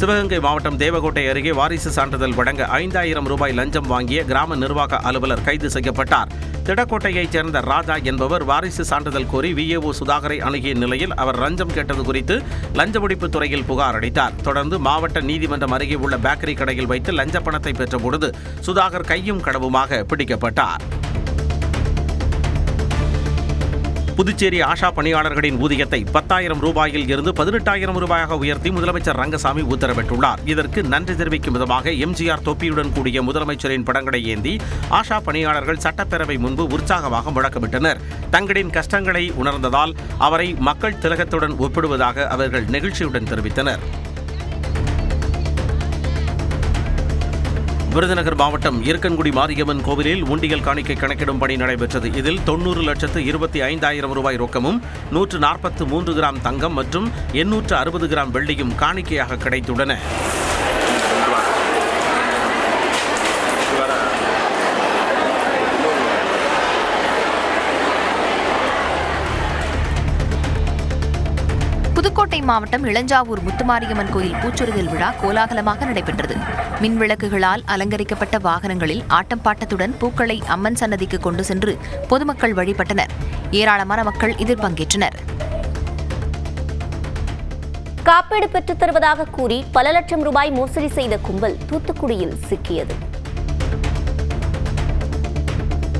சிவகங்கை மாவட்டம் தேவகோட்டை அருகே வாரிசு சான்றிதழ் வழங்க 5000 ரூபாய் லஞ்சம் வாங்கிய கிராம நிர்வாக அலுவலர் கைது செய்யப்பட்டார். திடக்கோட்டையைச் சேர்ந்த ராஜா என்பவர் வாரிசு சான்றிதழ் கோரி VAO சுதாகரை அணுகிய நிலையில் அவர் லஞ்சம் கேட்டது குறித்து லஞ்ச ஒழிப்பு துறையில் புகார் அளித்தார். தொடர்ந்து மாவட்ட நீதிமன்றம் அருகே உள்ள பேக்கரி கடையில் வைத்து லஞ்ச பணத்தை பெற்றபொழுது சுதாகர் கையும் களவுமாக பிடிக்கப்பட்டார். புதுச்சேரி ஆஷா பணியாளர்களின் ஊதியத்தை 10,000 ரூபாயில் இருந்து 18,000 ரூபாயாக உயர்த்தி முதலமைச்சர் ரங்கசாமி உத்தரவிட்டுள்ளார். இதற்கு நன்றி தெரிவிக்கும் விதமாக எம்ஜிஆர் தொப்பியுடன் கூடிய முதலமைச்சரின் படங்களை ஏந்தி ஆஷா பணியாளர்கள் சட்டப்பேரவை முன்பு உற்சாகமாக முழக்கமிட்டனர். தங்களின் கஷ்டங்களை உணர்ந்ததால் அவரை மக்கள் திலகத்துடன் ஒப்பிடுவதாக அவர்கள் நெகிழ்ச்சியுடன் தெரிவித்தனர். விருதுநகர் மாவட்டம் இருக்கன்குடி மாரியம்மன் கோவிலில் உண்டியல் காணிக்கை கணக்கிடும் பணி நடைபெற்றது. இதில் 90,25,000 ரூபாய் ரொக்கமும் 143 கிராம் தங்கம் மற்றும் 860 கிராம் வெள்ளியும் காணிக்கையாக கிடைத்துள்ளன. புதுக்கோட்டை மாவட்டம் இளஞ்சாவூர் முத்துமாரியம்மன் கோயில் பூச்சொரிதல் விழா கோலாகலமாக நடைபெற்றது. மின் விளக்குகளால் அலங்கரிக்கப்பட்ட வாகனங்களில் ஆட்டம் பாட்டத்துடன் பூக்களை அம்மன் சன்னதிக்கு கொண்டு சென்று பொதுமக்கள் வழிபட்டனர். ஏராளமான மக்கள் இதில் பங்கேற்றனர். காப்பீடு பெற்றுத் தருவதாக கூறி பல லட்சம் ரூபாய் மோசடி செய்த கும்பல் தூத்துக்குடியில் சிக்கியது.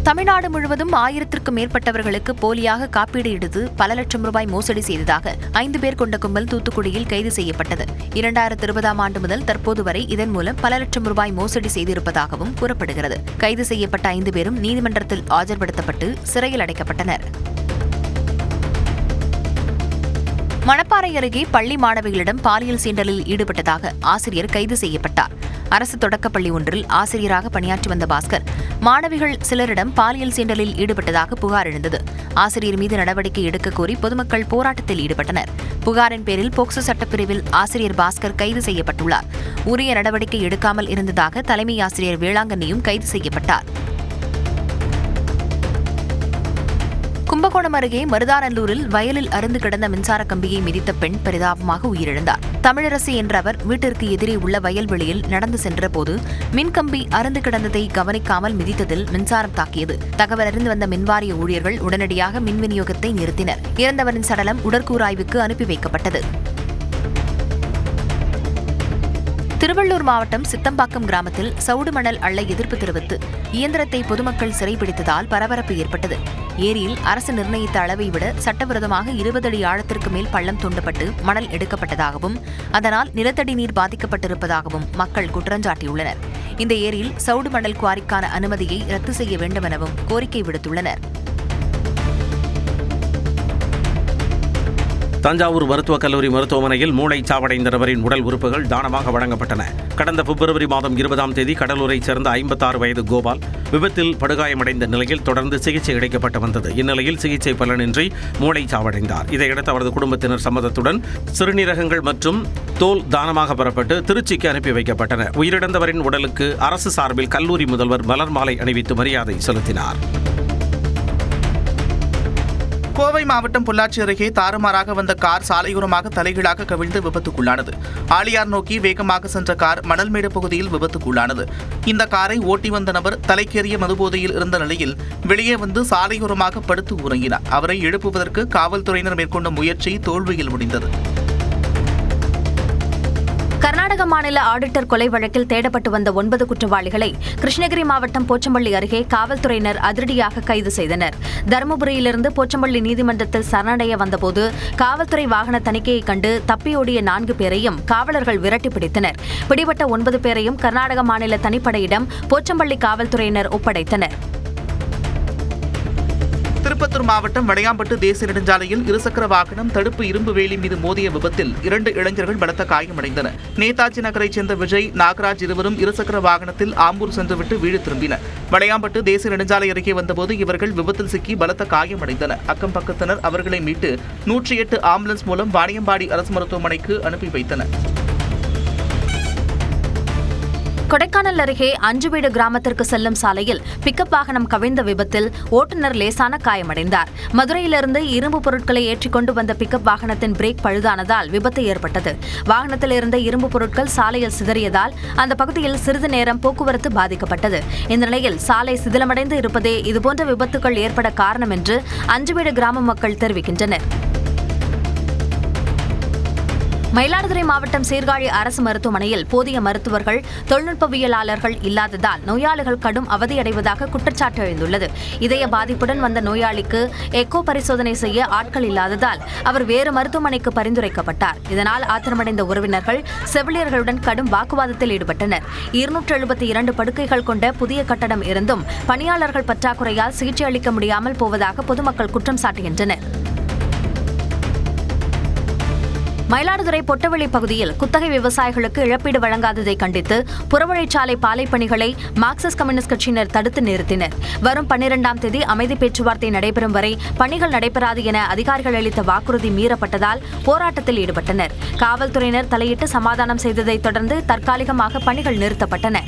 தமிழ்நாடு முழுவதும் 1000க்கும் மேற்பட்டவர்களுக்கு போலியாக காப்பீடு எடுத்து பல லட்சம் ரூபாய் மோசடி செய்ததாக 5 பேர் கொண்ட கும்பல் தூத்துக்குடியில் கைது செய்யப்பட்டது. 2020ஆம் ஆண்டு முதல் தற்போது வரை இதன் மூலம் பல லட்சம் ரூபாய் மோசடி செய்திருப்பதாகவும் கூறப்படுகிறது. கைது செய்யப்பட்ட 5 பேரும் நீதிமன்றத்தில் ஆஜர்படுத்தப்பட்டு சிறையில் அடைக்கப்பட்டனர். மணப்பாறை அருகே பள்ளி மாணவிகளிடம் பாலியல் சீண்டலில் ஈடுபட்டதாக ஆசிரியர் கைது செய்யப்பட்டார். அரசு தொடக்கப்பள்ளி ஒன்றில் ஆசிரியராக பணியாற்றி வந்த பாஸ்கர் மாணவிகள் சிலரிடம் பாலியல் சீண்டலில் ஈடுபட்டதாக புகார் எழுந்தது. ஆசிரியர் மீது நடவடிக்கை எடுக்க கோரி பொதுமக்கள் போராட்டத்தில் ஈடுபட்டனர். புகாரின் பேரில் போக்சோ சட்டப்பிரிவில் ஆசிரியர் பாஸ்கர் கைது செய்யப்பட்டுள்ளார். உரிய நடவடிக்கை எடுக்காமல் இருந்ததாக தலைமை ஆசிரியர் வேளாங்கண்ணியும் கைது செய்யப்பட்டார். கும்பகோணம் அருகே மருதாநல்லூரில் வயலில் அறுந்து கிடந்த மின்சார கம்பியை மிதித்த பெண் பரிதாபமாக உயிரிழந்தார். தமிழரசி என்ற அவர் வீட்டிற்கு எதிரே உள்ள வயல்வெளியில் நடந்து சென்றபோது மின்கம்பி அறுந்து கிடந்ததை கவனிக்காமல் மிதித்ததில் மின்சாரம் தாக்கியது. தகவல் அறிந்து வந்த மின்வாரிய ஊழியர்கள் உடனடியாக மின் விநியோகத்தை நிறுத்தினர். இறந்தவரின் சடலம் உடற்கூராய்வுக்கு அனுப்பி வைக்கப்பட்டது. திருவள்ளூர் மாவட்டம் சித்தம்பாக்கம் கிராமத்தில் சவுடு மணல் அள்ள எதிர்ப்பு தெரிவித்து இயந்திரத்தை பொதுமக்கள் சிறைபிடித்ததால் பரபரப்பு ஏற்பட்டது. ஏரியில் அரசு நிர்ணயித்த அளவை விட சட்டவிரோதமாக 20 அடி ஆழத்திற்கு மேல் பள்ளம் தோண்டப்பட்டு மணல் எடுக்கப்பட்டதாகவும் அதனால் நிலத்தடி நீர் பாதிக்கப்பட்டிருப்பதாகவும் மக்கள் குற்றஞ்சாட்டியுள்ளனர். இந்த ஏரியில் சவுடு மணல் குவாரிக்கான அனுமதியை ரத்து செய்ய வேண்டும் எனவும் கோரிக்கை விடுத்துள்ளனர். தஞ்சாவூர் மருத்துவக் கல்லூரி மருத்துவமனையில் மூளைச்சாவடைந்த நபரின் உடல் உறுப்புகள் தானமாக வழங்கப்பட்டன. கடந்த பிப்ரவரி மாதம் 20ஆம் தேதி கடலூரைச் சேர்ந்த 56 வயது கோபால் விபத்தில் படுகாயமடைந்த நிலையில் தொடர்ந்து சிகிச்சை அளிக்கப்பட்டு வந்தது. இந்நிலையில் சிகிச்சை பலனின்றி மூளைச்சாவடைந்தார். இதையடுத்து அவரது குடும்பத்தினர் சம்மதத்துடன் சிறுநீரகங்கள் மற்றும் தோல் தானமாக பெறப்பட்டு திருச்சிக்கு அனுப்பி வைக்கப்பட்டன. உயிரிழந்தவரின் உடலுக்கு அரசு சார்பில் கல்லூரி முதல்வர் மலர் மாலை அணிவித்து மரியாதை செலுத்தினார். கோவை மாவட்டம் பொள்ளாச்சி அருகே தாறுமாறாக வந்த கார் சாலையோரமாக தலைகீழாக கவிழ்ந்து விபத்துக்குள்ளானது. ஆலியார் நோக்கி வேகமாக சென்ற கார் மணல்மேடு பகுதியில் விபத்துக்குள்ளானது. இந்த காரை ஓட்டி வந்த நபர் தலைக்கேறிய மதுபோதையில் இருந்த நிலையில் வெளியே வந்து சாலையோரமாக படுத்து உறங்கினார். அவரை எழுப்புவதற்கு காவல்துறையினர் மேற்கொண்ட முயற்சி தோல்வியில் முடிந்தது. கர்நாடக மாநில ஆடிட்டர் கொலை வழக்கில் தேடப்பட்டு வந்த 9 குற்றவாளிகளை கிருஷ்ணகிரி மாவட்டம் போச்சம்பள்ளி அருகே காவல்துறையினர் அதிரடியாக கைது செய்தனர். தருமபுரியிலிருந்து போச்சம்பள்ளி நீதிமன்றத்தில் சரணடைய வந்தபோது காவல்துறை வாகன தணிக்கையை கண்டு தப்பியோடிய 4 பேரையும் காவலர்கள் விரட்டி பிடித்தனர். பிடிபட்ட 9 பேரையும் கர்நாடக மாநில தனிப்படையிடம் போச்சம்பள்ளி காவல்துறையினர் ஒப்படைத்தனர். திருப்பத்தூர் மாவட்டம் வடையாம்பட்டு தேசிய நெடுஞ்சாலையில் இருசக்கர வாகனம் தடுப்பு இரும்பு வேலி மீது மோதிய விபத்தில் 2 இளைஞர்கள் பலத்த காயமடைந்தனர். நேதாஜி நகரைச் சேர்ந்த விஜய், நாகராஜ் இருவரும் இருசக்கர வாகனத்தில் ஆம்பூர் சென்றுவிட்டு வீடு திரும்பினர். வடையாம்பட்டு தேசிய நெடுஞ்சாலை அருகே வந்தபோது இவர்கள் விபத்தில் சிக்கி பலத்த காயமடைந்தனர். அக்கம் பக்கத்தினர் அவர்களை மீட்டு 108 ஆம்புலன்ஸ் மூலம் வாணியம்பாடி அரசு மருத்துவமனைக்கு அனுப்பி வைத்தனர். கொடைக்கானல் அருகே அஞ்சுவீடு கிராமத்திற்கு செல்லும் சாலையில் பிக்கப் வாகனம் கவிழ்ந்த விபத்தில் ஓட்டுநர் லேசான காயமடைந்தார். மதுரையிலிருந்து இரும்பு பொருட்களை ஏற்றிக் கொண்டு வந்த பிக்கப் வாகனத்தின் பிரேக் பழுதானதால் விபத்து ஏற்பட்டது. வாகனத்தில் இருந்த இரும்பு பொருட்கள் சாலையில் சிதறியதால் அந்த பகுதியில் சிறிது நேரம் போக்குவரத்து பாதிக்கப்பட்டது. இந்த நிலையில் சாலை சிதிலமடைந்து இருப்பதே இதுபோன்ற விபத்துகள் ஏற்பட காரணம் என்று அஞ்சுவீடு கிராம மக்கள் தெரிவிக்கின்றனர். மயிலாடுதுறை மாவட்டம் சீர்காழி அரசு மருத்துவமனையில் போதிய மருத்துவர்கள், தொழில்நுட்பவியலாளர்கள் இல்லாததால் நோயாளிகள் கடும் அவதியடைவதாக குற்றச்சாட்டு எழுந்துள்ளது. இதய பாதிப்புடன் வந்த நோயாளிக்கு எக்கோ பரிசோதனை செய்ய ஆட்கள் இல்லாததால் அவர் வேறு மருத்துவமனைக்கு பரிந்துரைக்கப்பட்டார். இதனால் ஆத்திரமடைந்த உறவினர்கள் செவிலியர்களுடன் கடும் வாக்குவாதத்தில் ஈடுபட்டனர். 272 படுக்கைகள் கொண்ட புதிய கட்டடம் இருந்தும் பணியாளர்கள் பற்றாக்குறையால் சிகிச்சை அளிக்க முடியாமல் போவதாக பொதுமக்கள் குற்றம் சாட்டுகின்றனர். மயிலாடுதுறை பொட்டவெளி பகுதியில் குத்தகை விவசாயிகளுக்கு இழப்பீடு வழங்காததை கண்டித்து புறவழிச்சாலை பாலை பணிகளை மார்க்சிஸ்ட் கம்யூனிஸ்ட் கட்சியினர் தடுத்து நிறுத்தினர். வரும் 12ஆம் தேதி அமைதி பேச்சுவார்த்தை நடைபெறும் வரை பணிகள் நடைபெறாது என அதிகாரிகள் அளித்த வாக்குறுதி மீறப்பட்டதால் போராட்டத்தில் ஈடுபட்டனர். காவல்துறையினர் தலையிட்டு சமாதானம் செய்ததைத் தொடர்ந்து தற்காலிகமாக பணிகள் நிறுத்தப்பட்டன.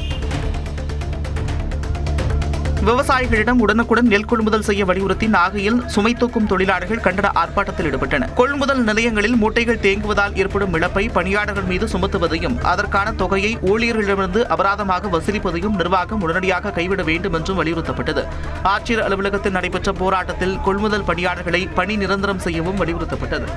விவசாயிகளிடம் உடனுக்குடன் நெல் கொள்முதல் செய்ய வலியுறுத்தி நாகையில் சுமை தூக்கும் தொழிலாளர்கள் கண்டன ஆர்ப்பாட்டத்தில் ஈடுபட்டனர். கொள்முதல் நிலையங்களில் மூட்டைகள் தேங்குவதால் ஏற்படும் இழப்பை பணியாளர்கள் மீது சுமத்துவதையும் அதற்கான தொகையை ஊழியர்களிடமிருந்து அபராதமாக வசூலிப்பதையும் நிர்வாகம் உடனடியாக கைவிட வேண்டும் என்றும் வலியுறுத்தப்பட்டது. ஆட்சியர் அலுவலகத்தில் நடைபெற்ற போராட்டத்தில் கொள்முதல் பணியாளர்களை பணி நிரந்தரம் செய்யவும் வலியுறுத்தப்பட்டது.